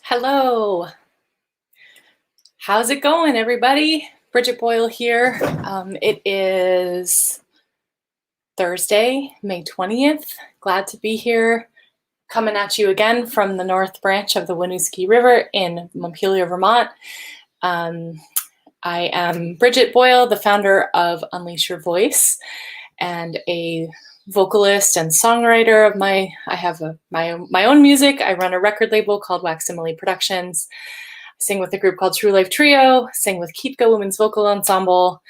Hello. How's it going, everybody? Briget Boyle here. It is Thursday, May 20th. Glad to be here, coming at you again from the North Branch of the Winooski River in Montpelier, Vermont. I am Briget Boyle, the founder of Unleash Your Voice, and a vocalist and songwriter of I have my own music. I run a record label called Waximile Productions. I sing with a group called True Life Trio, sing with Keepka Women's Vocal Ensemble,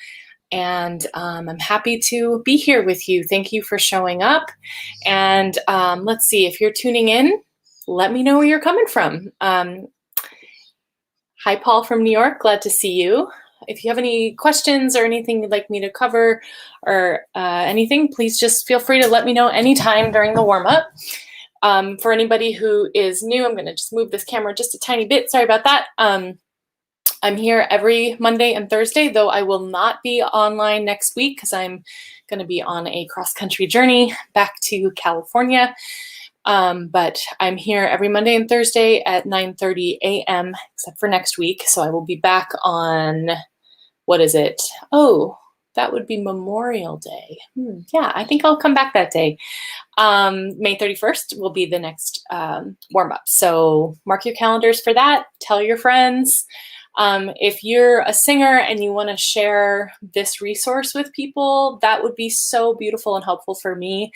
and I'm happy to be here with you. Thank you for showing up. And let's see, if you're tuning in, let me know where you're coming from. Hi, Paul from New York. Glad to see you. If you have any questions or anything you'd like me to cover or anything, please just feel free to let me know anytime during the warm-up. For anybody who is new, I'm going to just move this camera just a tiny bit. Sorry about that. I'm here every Monday and Thursday, though I will not be online next week because I'm going to be on a cross-country journey back to California. But I'm here every Monday and Thursday at 9:30 a.m. except for next week. So I will be back on, what is it? Oh, that would be Memorial Day. Yeah, I think I'll come back that day. May 31st will be the next warm-up. So mark your calendars for that. Tell your friends. If you're a singer and you want to share this resource with people, that would be so beautiful and helpful for me.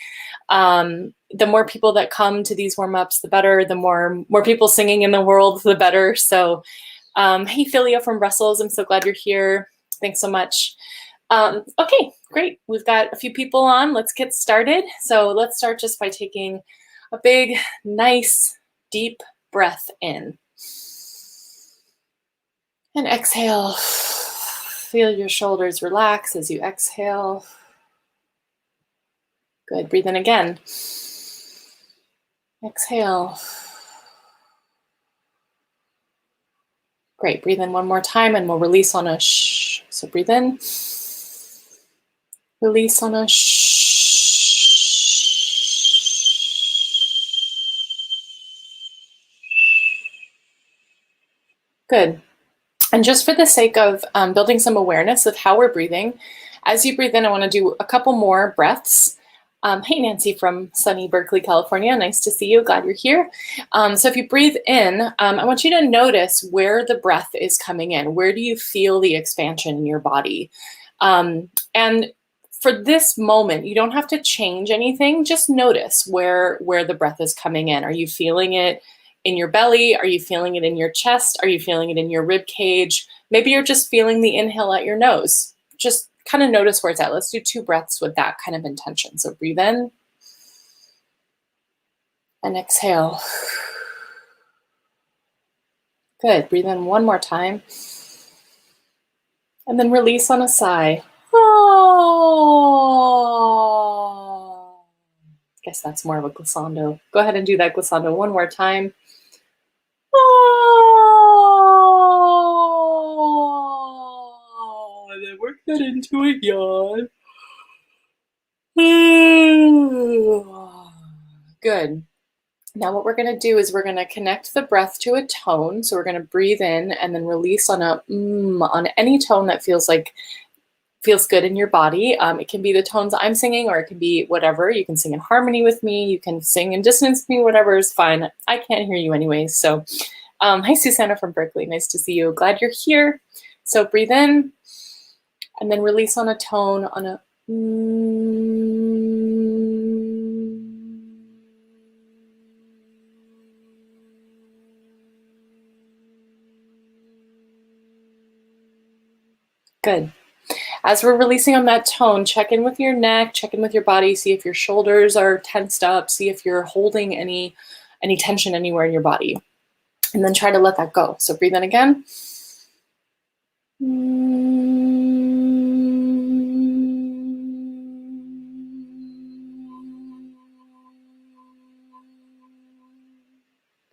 The more people that come to these warm-ups, the better. The more people singing in the world, the better. So hey, Philia from Brussels, I'm so glad you're here. Thanks so much. Okay, great. We've got a few people on. Let's get started. So let's start just by taking a big, nice, deep breath in. And exhale. Feel your shoulders relax as you exhale. Good. Breathe in again. Exhale. Great. Breathe in one more time and we'll release on a shh. So breathe in. Release on a shh. Good. And just for the sake of building some awareness of how we're breathing, as you breathe in, I want to do a couple more breaths. Hey, Nancy from sunny Berkeley, California. Nice to see you. Glad you're here. So if you breathe in, I want you to notice where the breath is coming in. Where do you feel the expansion in your body? And for this moment, you don't have to change anything. Just notice where the breath is coming in. Are you feeling it in your belly? Are you feeling it in your chest? Are you feeling it in your rib cage? Maybe you're just feeling the inhale at your nose. Just kind of notice where it's at. Let's do 2 breaths with that kind of intention. So breathe in and exhale. Good. Breathe in one more time. And then release on a sigh. Oh. Guess that's more of a glissando. Go ahead and do that glissando one more time. Oh, and then work that into a yawn. Good. Now what we're going to do is we're going to connect the breath to a tone. So we're going to breathe in and then release on a on any tone that feels good in your body. It can be the tones I'm singing, or it can be whatever. You can sing in harmony with me. You can sing in dissonance with me. Whatever is fine. I can't hear you anyways. So hi, Susanna from Berkeley. Nice to see you. Glad you're here. So breathe in and then release on a tone on a Good. As we're releasing on that tone, check in with your neck, check in with your body, see if your shoulders are tensed up, see if you're holding any tension anywhere in your body, and then try to let that go. So breathe in again.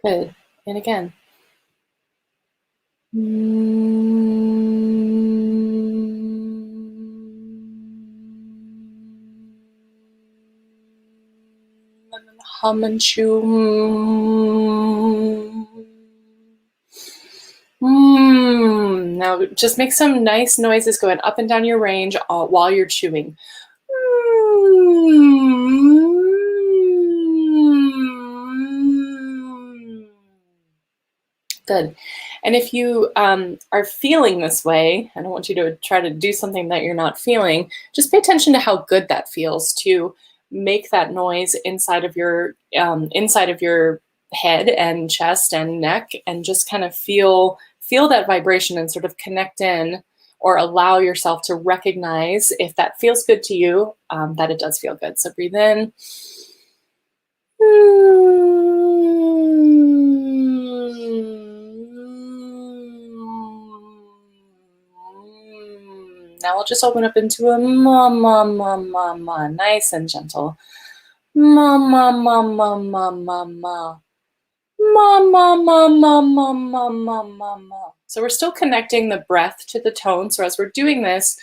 Good. And again. Hum and chew. Now just make some nice noises going up and down your range while you're chewing. Good. And if you are feeling this way, I don't want you to try to do something that you're not feeling. Just pay attention to how good that feels to make that noise inside of your head and chest and neck, and just kind of feel that vibration and sort of connect in, or allow yourself to recognize if that feels good to you, that it does feel good. So breathe in. Now we'll just open up into a ma, ma, ma, ma, ma, nice and gentle. Ma, ma, ma, ma, ma, ma, ma. Ma, ma, ma, ma, ma, ma, ma, ma, ma. So we're still connecting the breath to the tone. So as we're doing this,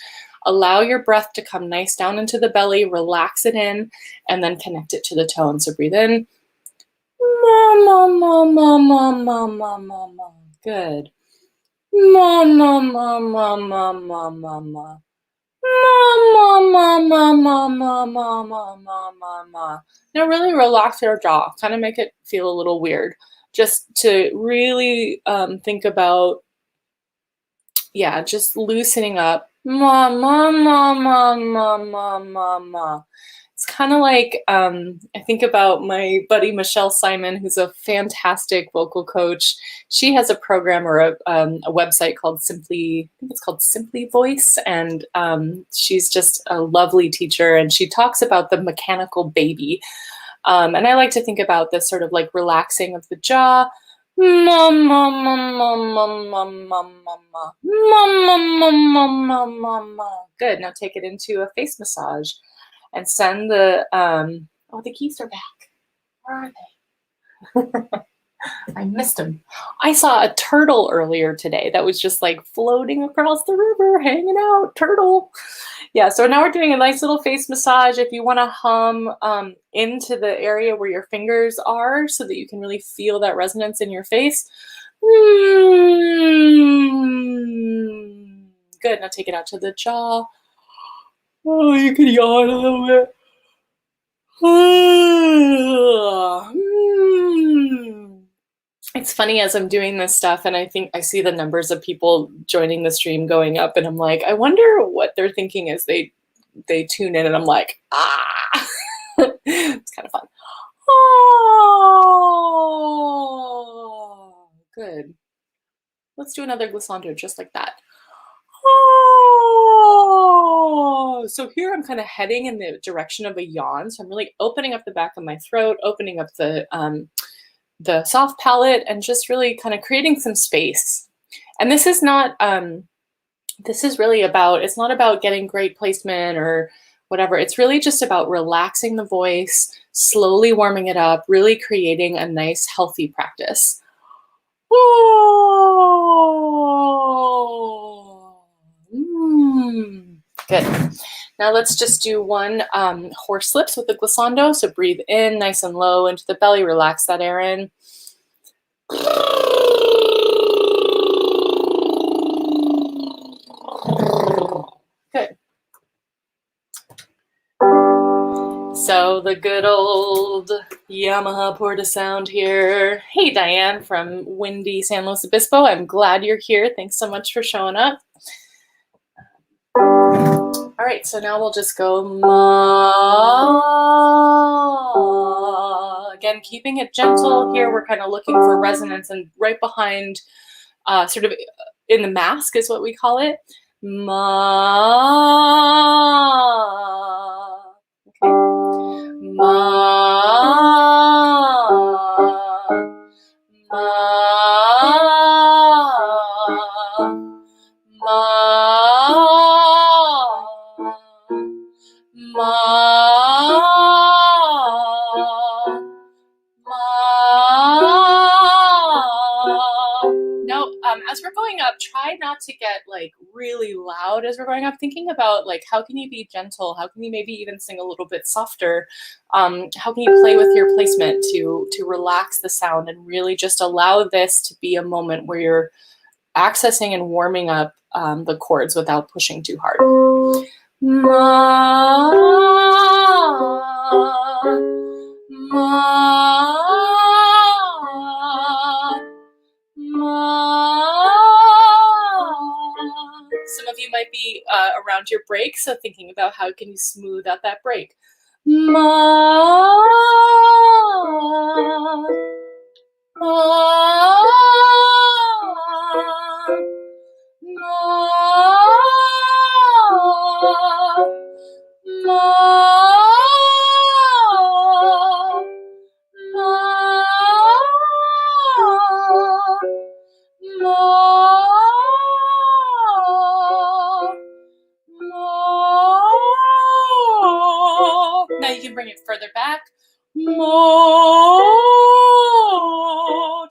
allow your breath to come nice down into the belly, relax it in, and then connect it to the tone. So breathe in. Ma, ma, ma, ma, ma, ma, ma, ma, ma. Good. Ma, ma, ma, ma, ma, ma, ma, ma. Ma, ma, ma, ma, ma, ma, ma, ma, ma, ma. Now really relax your jaw. Kind of make it feel a little weird. Just to really think about, yeah, just loosening up. Ma, ma, ma, ma, ma, ma, ma, ma. It's kind of like, I think about my buddy Michelle Simon, who's a fantastic vocal coach. She has a program or a website called Simply, I think it's called Simply Voice. And she's just a lovely teacher. And she talks about the mechanical baby. And I like to think about this sort of like relaxing of the jaw. Ma, ma, ma, ma, ma, ma, ma, ma, ma. Ma, ma, ma, ma, ma, ma, ma. Good. Now take it into a face massage. And send the, oh, the geese are back. Where are they? I missed them. I saw a turtle earlier today that was just like floating across the river, hanging out, turtle. Yeah, so now we're doing a nice little face massage. If you want to hum into the area where your fingers are so that you can really feel that resonance in your face. Good, now take it out to the jaw. Oh, you can yawn a little bit. It's funny as I'm doing this stuff, and I think I see the numbers of people joining the stream going up, and I'm like, I wonder what they're thinking as they tune in, and I'm like, ah. It's kind of fun. Oh, good. Let's do another glissando just like that. Oh, so here I'm kind of heading in the direction of a yawn. So I'm really opening up the back of my throat, opening up the soft palate, and just really kind of creating some space. And this is not, this is really about, it's not about getting great placement or whatever. It's really just about relaxing the voice, slowly warming it up, really creating a nice, healthy practice. Good. Now let's just do one horse lips with the glissando. So breathe in nice and low into the belly, relax that air in. Good. So the good old Yamaha Porta sound here. Hey, Diane from windy San Luis Obispo. I'm glad you're here. Thanks so much for showing up. All right, so now we'll just go ma. Again, keeping it gentle here. We're kind of looking for resonance, and right behind, sort of in the mask is what we call it. Ma. Okay. Ma. Ma. Now, as we're going up, try not to get like really loud as we're going up, thinking about like, how can you be gentle? How can you maybe even sing a little bit softer? How can you play with your placement to relax the sound and really just allow this to be a moment where you're accessing and warming up the chords without pushing too hard. Ma, ma, ma. Some of you might be around your break, so thinking about how can you smooth out that break. Ma, ma, now you can bring it further back. Mo,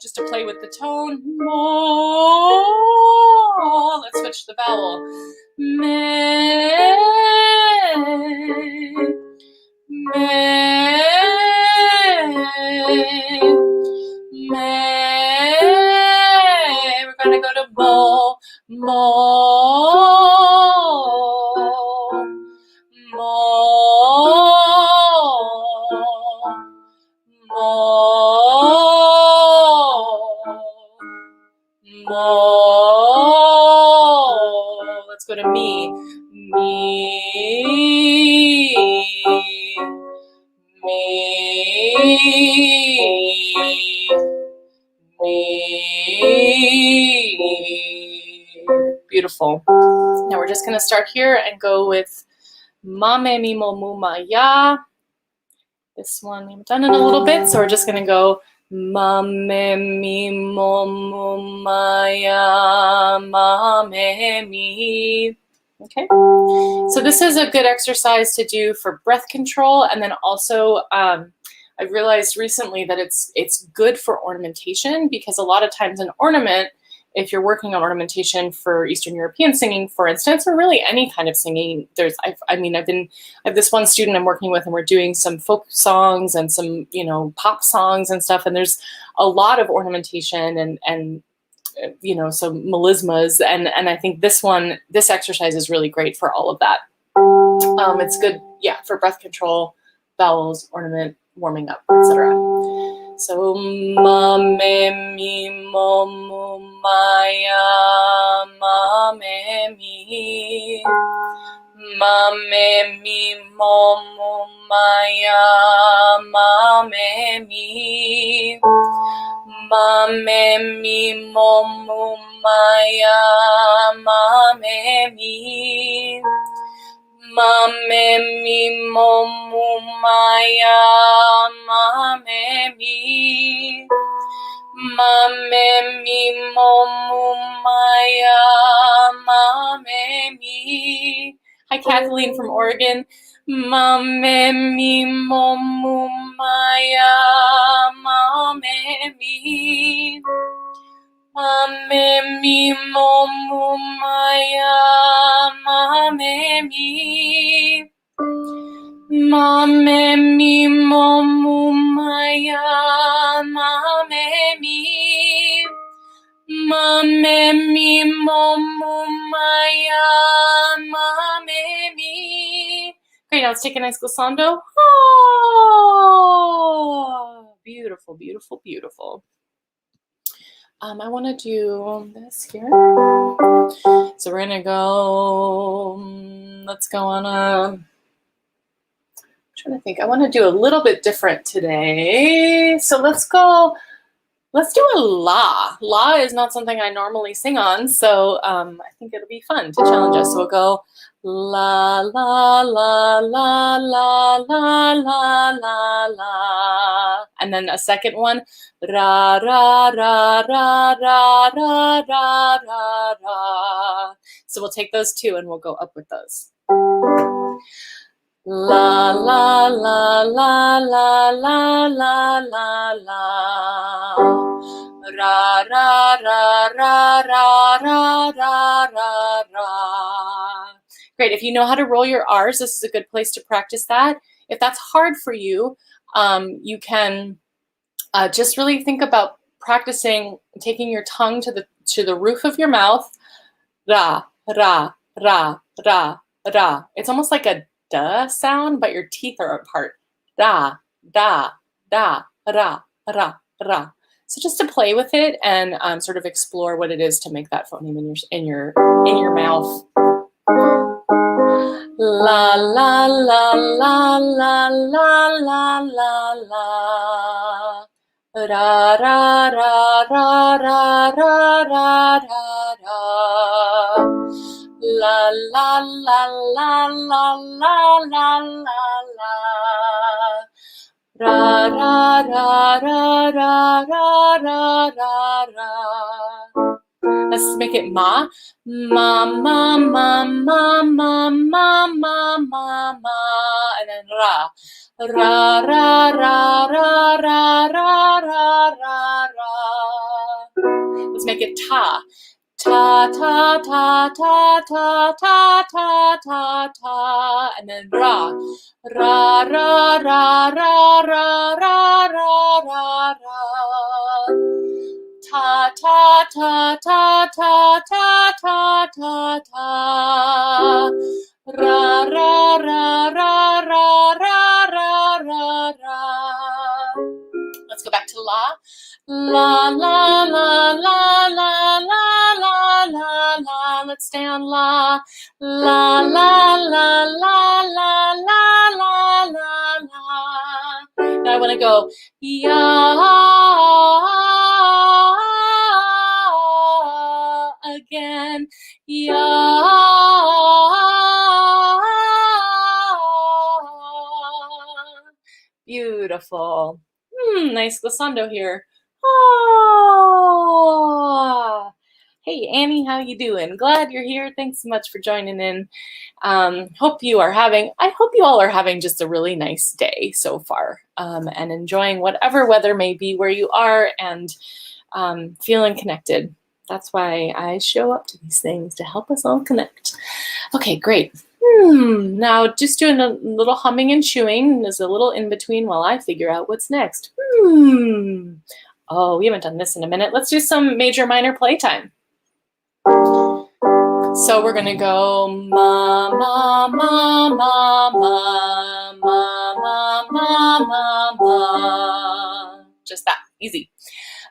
just to play with the tone. Mo, let's switch the vowel. Me, me, me. We're gonna go to mo, mo, mo. Mo. Let's go to me. Me. Me. Me. Beautiful. Now we're just going to start here and go with ma, me, mi, mo, mu, ma, ya. This one we haven't done in a little bit, so we're just going to go ma, me, mi, mo, mu, ma, ya, ma, me, mi. Okay, so this is a good exercise to do for breath control, and then also I've realized recently that it's good for ornamentation, because a lot of times an ornament, if you're working on ornamentation for Eastern European singing, for instance, or really any kind of singing, I have this one student I'm working with, and we're doing some folk songs and some, pop songs and stuff, and there's a lot of ornamentation and some melismas, and I think this exercise is really great for all of that. It's good, for breath control, vowels, ornament, warming up, etc. So ma, me, mi, mo, mu, ma, ya, ma, me, mi. Ma, me, mi, mo, mu, ma, ya, ma, me, mi. Ma, me, mi, mo, mu, ma, ya, ma, me, mi. Ma, me, mi, mo, mu, ma, ya, ma, me, mi. Ma, me, mi, mo, mu, ma, ya, ma, me, mi. Hi, Kathleen from Oregon. Ma, me, mi, mo, mu, ma, ya, ma, me, mi. Ma, me, mi, mo, mu, ma, ya, ma, me, mi. Ma, me, mi, mo, mu, ma, ya, ma, me, mi. Ma, me, mi, mo, mu, ma, ya, ma, me, mi. Great, now let's take a nice glissando. Oh, beautiful, beautiful, beautiful. I want to do this here. So we're going to go, let's go on I'm trying to think. I want to do a little bit different today. So let's do a la. La is not something I normally sing on, so I think it'll be fun to challenge us. So we'll go la, la, la, la, la, la, la, la, la. And then a second one, ra, ra, ra, ra, ra, ra, ra, ra, ra. So we'll take those two and we'll go up with those. La, la, la, la, la, la, la, la, la. Ra, ra, ra, ra, ra, ra, ra, ra, ra. Great, if you know how to roll your R's, this is a good place to practice that. If that's hard for you, you can just really think about practicing taking your tongue to the roof of your mouth. Ra, ra, ra, ra, ra. It's almost like a duh sound, but your teeth are apart. Da, da, da, ra, ra, ra. So just to play with it and sort of explore what it is to make that phoneme in your mouth. La la la la la la la la la. Ra ra ra ra ra ra ra ra. La la la la la la la la la. Ra ra ra ra ra ra ra ra ra. Let's make it ma. Ma ma ma ma ma ma ma ma ma, and then ra. Ra ra ra ra ra ra ra ra ra. Let's make it ta. Ta ta ta ta ta ta ta ta ta, and then ra. Ra ra ra ra ra ra ra ra ra. Ta ta ta ta ta ta ta ta ta. Ra ra ra ra ra ra ra ra ra. Let's go back to la. La la la la la la la la la. Let's stay on la. La la la la la la la la la. Now I want to go ya again. Ya. Beautiful. Nice glissando here. Ah. Hey Annie, how you doing? Glad you're here. Thanks so much for joining in. I hope you all are having just a really nice day so far, and enjoying whatever weather may be where you are, and feeling connected. That's why I show up to these things, to help us all connect. Okay, great. Now just doing a little humming and chewing. There's a little in between while I figure out what's next. Oh, we haven't done this in a minute. Let's do some major minor playtime. So we're gonna go ma ma ma ma ma ma ma ma ma ma. Just that, easy.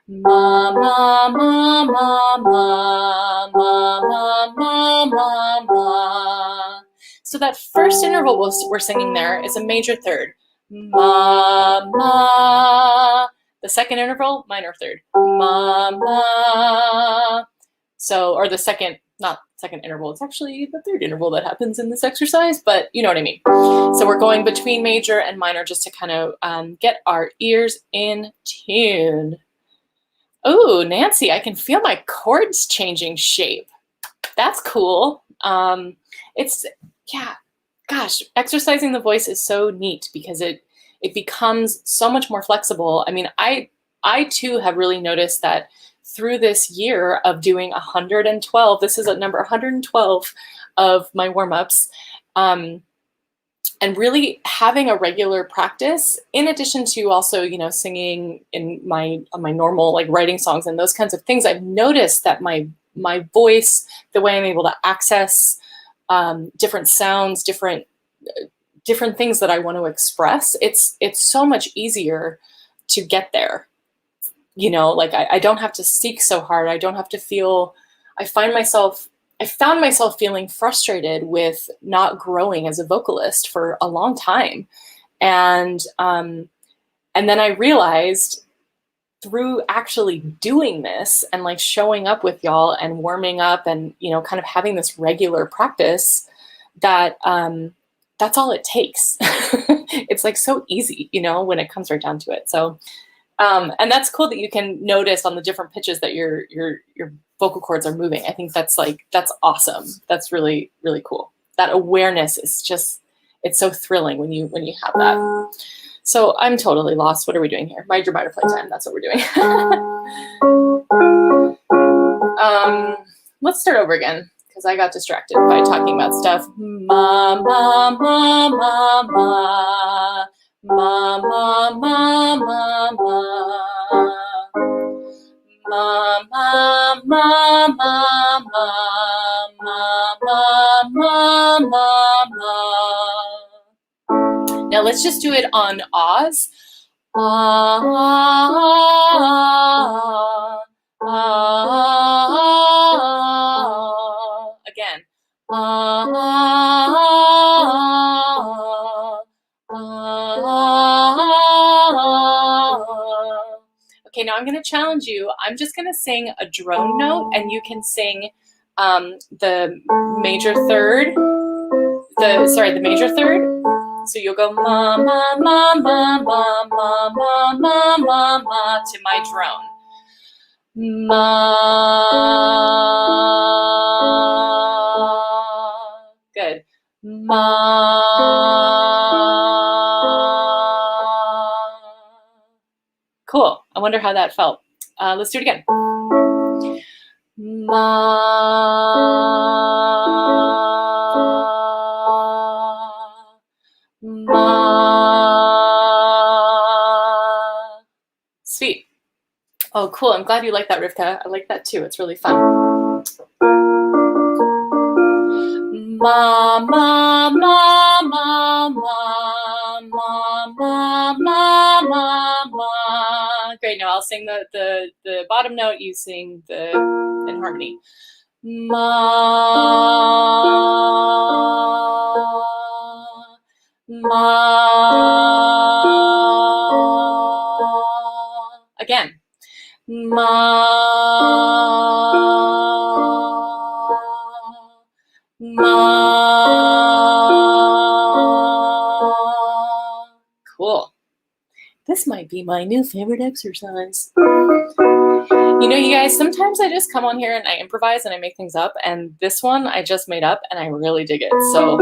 Ma ma ma ma ma ma ma ma ma ma. So that first interval we're singing there is a major third. Ma ma. The second interval, minor third. Ma ma. So, or the second, not second interval, it's actually the third interval that happens in this exercise, but you know what I mean. So we're going between major and minor just to kind of get our ears in tune. Oh, Nancy, I can feel my chords changing shape. That's cool. Yeah, gosh, exercising the voice is so neat because it becomes so much more flexible. I mean, I too have really noticed that through this year of doing 112, this is at number 112 of my warm-ups, and really having a regular practice, in addition to also, you know, singing in my normal, like writing songs and those kinds of things, I've noticed that my voice, the way I'm able to access different sounds, different things that I want to express, it's so much easier to get there. You know, like I don't have to seek so hard. I don't have to feel, I found myself feeling frustrated with not growing as a vocalist for a long time. And then I realized through actually doing this and like showing up with y'all and warming up and, you know, kind of having this regular practice that that's all it takes. It's like so easy, you know, when it comes right down to it. So, and that's cool that you can notice on the different pitches that your vocal cords are moving. I think that's awesome. That's really, really cool. That awareness is just, it's so thrilling when you have that. So I'm totally lost. What are we doing here? Major minor playtime. That's what we're doing. Let's start over again because I got distracted by talking about stuff. Ma ma ma ma ma ma ma ma ma ma. ma, ma, ma, ma, ma, ma, ma. Now let's just do it on ahs. Ah, ah, ah, ah. Again. Ah, ah, ah, ah. Okay, now I'm going to challenge you. I'm just going to sing a drone note, and you can sing the major third. The major third. So you'll go ma, ma, ma, ma, ma, ma, ma, ma, ma, ma to my drone. Ma. Good. Ma. Cool. I wonder how that felt. Let's do it again. Sweet. Oh, cool. I'm glad you like that, Rivka. I like that too. It's really fun. Ma, ma, ma, ma, ma, ma, ma, ma, ma, ma. Great. Now I'll sing the bottom note. You sing the in harmony. Ma, ma. Again. Ma, ma. Cool. This might be my new favorite exercise. You know, you guys, sometimes I just come on here and I improvise and I make things up, and this one I just made up and I really dig it. So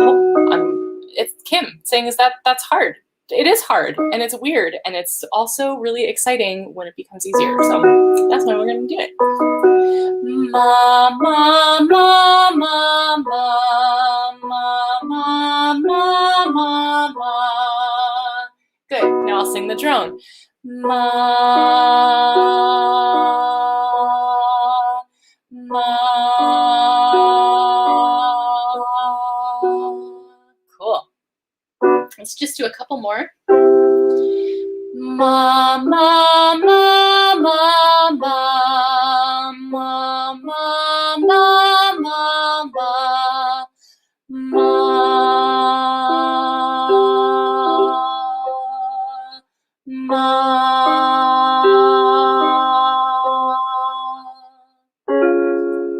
it's Kim saying that's hard. It is hard and it's weird, and it's also really exciting when it becomes easier. So that's why we're going to do it. Ma, ma, ma, ma, ma, ma, ma, ma, ma, ma. Good. Now I'll sing the drone. Ma, ma. Cool. Let's just do a couple more. Ma, ma, ma, ma, ma, ma, ma, ma, ma, ma, ma.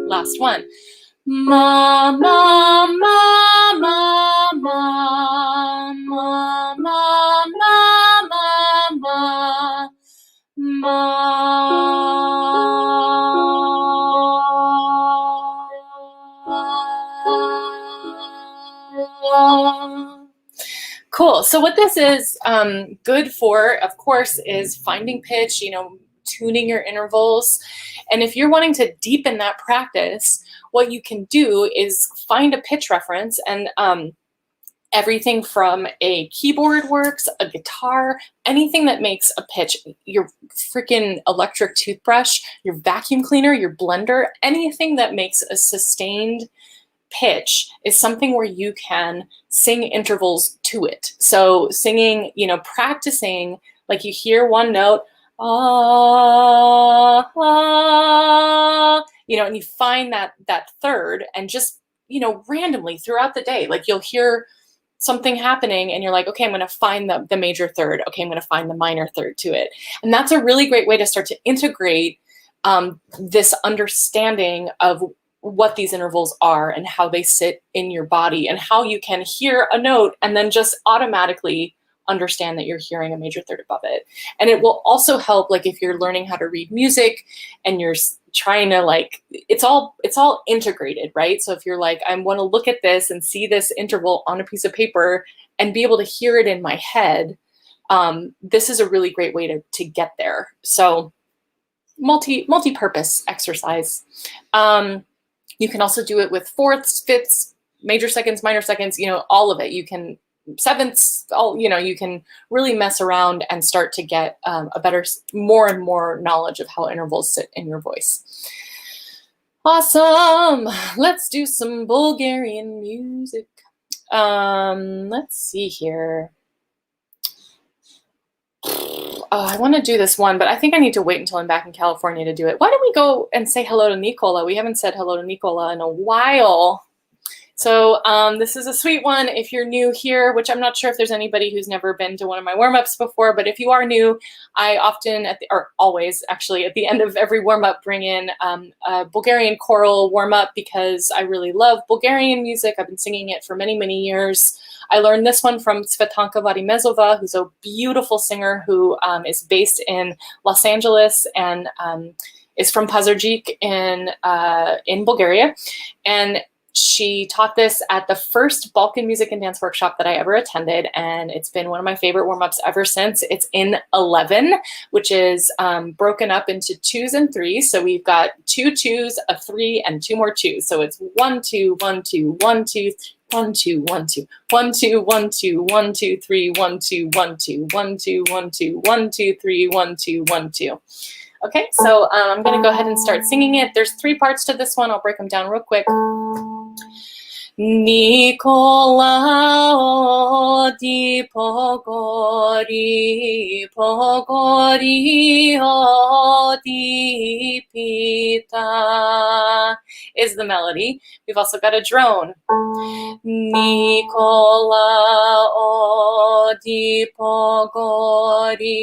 Last one. Ma, ma, ma, ma, ma, ma, ma, ma, ma. Cool. So what this is good for, of course, is finding pitch, you know, tuning your intervals. And if you're wanting to deepen that practice, what you can do is find a pitch reference, and everything from a keyboard works, a guitar, anything that makes a pitch, your freaking electric toothbrush, your vacuum cleaner, your blender, anything that makes a sustained pitch is something where you can sing intervals to it. So singing, you know, practicing, like you hear one note, ah, ah, you know, and you find that third, and just, you know, randomly throughout the day, like you'll hear something happening and you're like, okay, I'm going to find the major third. Okay, I'm going to find the minor third to it. And that's a really great way to start to integrate this understanding of what these intervals are and how they sit in your body, and how you can hear a note and then just automatically understand that you're hearing a major third above it. And it will also help, like if you're learning how to read music and you're trying to, like, it's all integrated, right? So if you're like, I want to look at this and see this interval on a piece of paper and be able to hear it in my head, this is a really great way to get there. So multi-purpose exercise. You can also do it with fourths, fifths, major seconds, minor seconds, you know, all of it. You can sevenths, all, you know, you can really mess around and start to get a better, more and more knowledge of how intervals sit in your voice. Awesome. Let's do some Bulgarian music. Let's see here. Oh, I want to do this one, but I think I need to wait until I'm back in California to do it. Why don't we go and say hello to Nicola? We haven't said hello to Nicola in a while. So this is a sweet one if you're new here, which I'm not sure if there's anybody who's never been to one of my warm-ups before, but if you are new, I often, or always actually, at the end of every warm-up bring in a Bulgarian Coral warm-up because I really love Bulgarian music. I've been singing it for many, many years. I learned this one from Svetanka Vadimezova, who's a beautiful singer who is based in Los Angeles and is from Pazarjik in Bulgaria. And she taught this at the first Balkan music and dance workshop that I ever attended, and it's been one of my favorite warm-ups ever since. It's in 11, which is broken up into 2s and 3s. So we've got 2 2s, a 3, and 2 more 2s. So it's 1 2 1 2 1 2 1 2 1 2 1 2 1 2 1 2 3 1 2 1 2 1 2 1 2 1 2 3 1 2 1 2. Okay, so I'm going to go ahead and start singing it. There's 3 parts to this one. I'll break them down real quick. Nicola di Pogori, Pogori o di Pita is the melody. We've also got a drone. Nicola o di Pogori,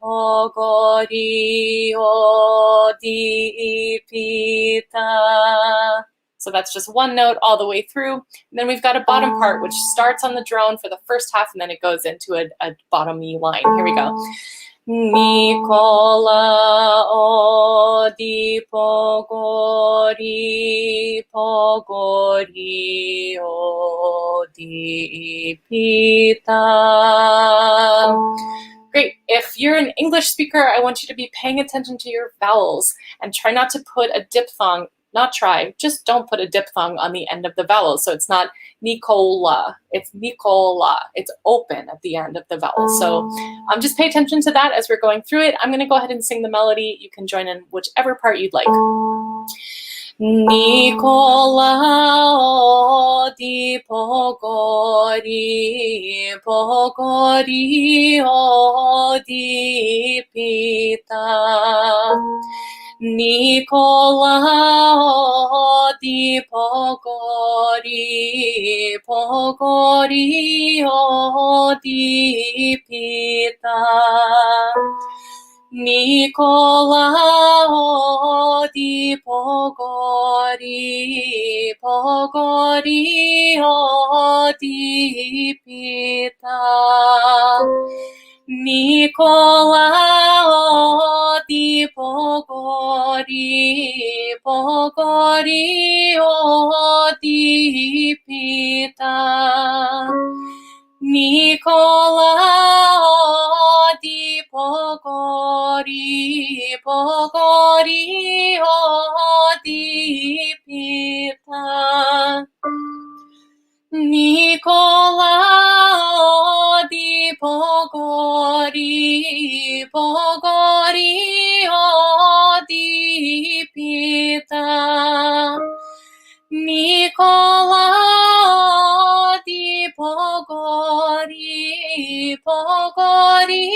Pogori o di Pita. So that's just one note all the way through. And then we've got a bottom part, which starts on the drone for the first half, and then it goes into a bottom-y line. Here we go. Nicola o di Pogori, Pogori o di Pita. Great. If you're an English speaker, I want you to be paying attention to your vowels and try not to put a diphthong. Not try, just don't put a diphthong on the end of the vowel. So it's not Nicola, it's Nicola. It's open at the end of the vowel. So just pay attention to that as we're going through it. I'm going to go ahead and sing the melody. You can join in whichever part you'd like. Nicola o di Pogori, Pogori o di Pita. Nicola o di Pogori, Pogori o di Pita. Nicola o di Pogori, Pogori o di Pita. Nicola o di Pogori, Pogori o di Pita. Nicola o di Pogori, Pogori o di Pita. Nicola o di Pogori, Pogori o di Pita. Nicola o di Pogori, Pogori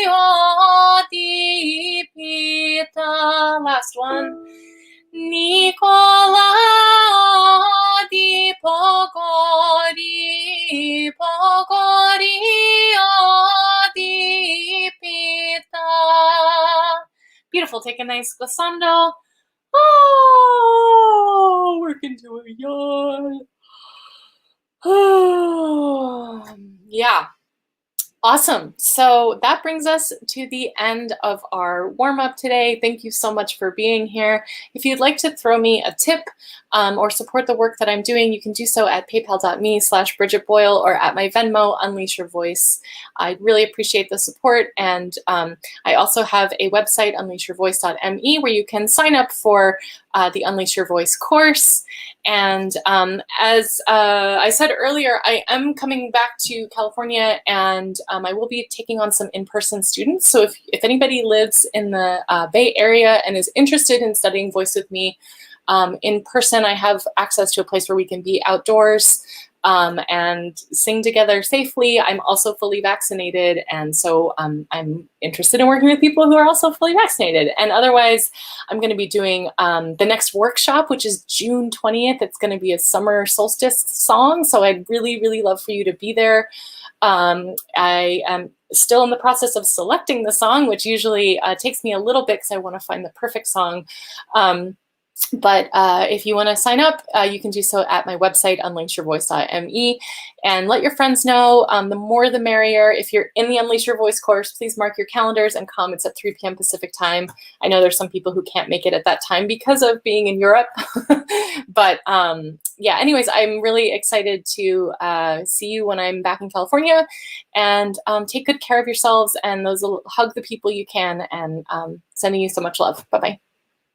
o di Pita. Last one. Nicola o di Pogori, Pogori o di Pita. Beautiful. Take a nice glissando. Oh, work into a yawn. Yeah. Awesome. So that brings us to the end of our warm-up today. Thank you so much for being here. If you'd like to throw me a tip or support the work that I'm doing, you can do so at paypal.me/Briget Boyle or at my Venmo, Unleash Your Voice. I really appreciate the support. And I also have a website, unleashyourvoice.me, where you can sign up for the Unleash Your Voice course. And as I said earlier, I am coming back to California, and I will be taking on some in-person students. So if anybody lives in the Bay Area and is interested in studying voice with me in person, I have access to a place where we can be outdoors and sing together safely. I'm also fully vaccinated, and so I'm interested in working with people who are also fully vaccinated. And otherwise, I'm going to be doing the next workshop, which is June 20th. It's going to be a summer solstice song, so I'd really, really love for you to be there. I am still in the process of selecting the song, which usually takes me a little bit because I want to find the perfect song. But if you want to sign up, you can do so at my website, unleashyourvoice.me, and let your friends know. The more the merrier. If you're in the Unleash Your Voice course, please mark your calendars and come. It's at 3 p.m. Pacific time. I know there's some people who can't make it at that time because of being in Europe. But yeah, anyways, I'm really excited to see you when I'm back in California. And take good care of yourselves, and hug the people you can, and sending you so much love. Bye-bye.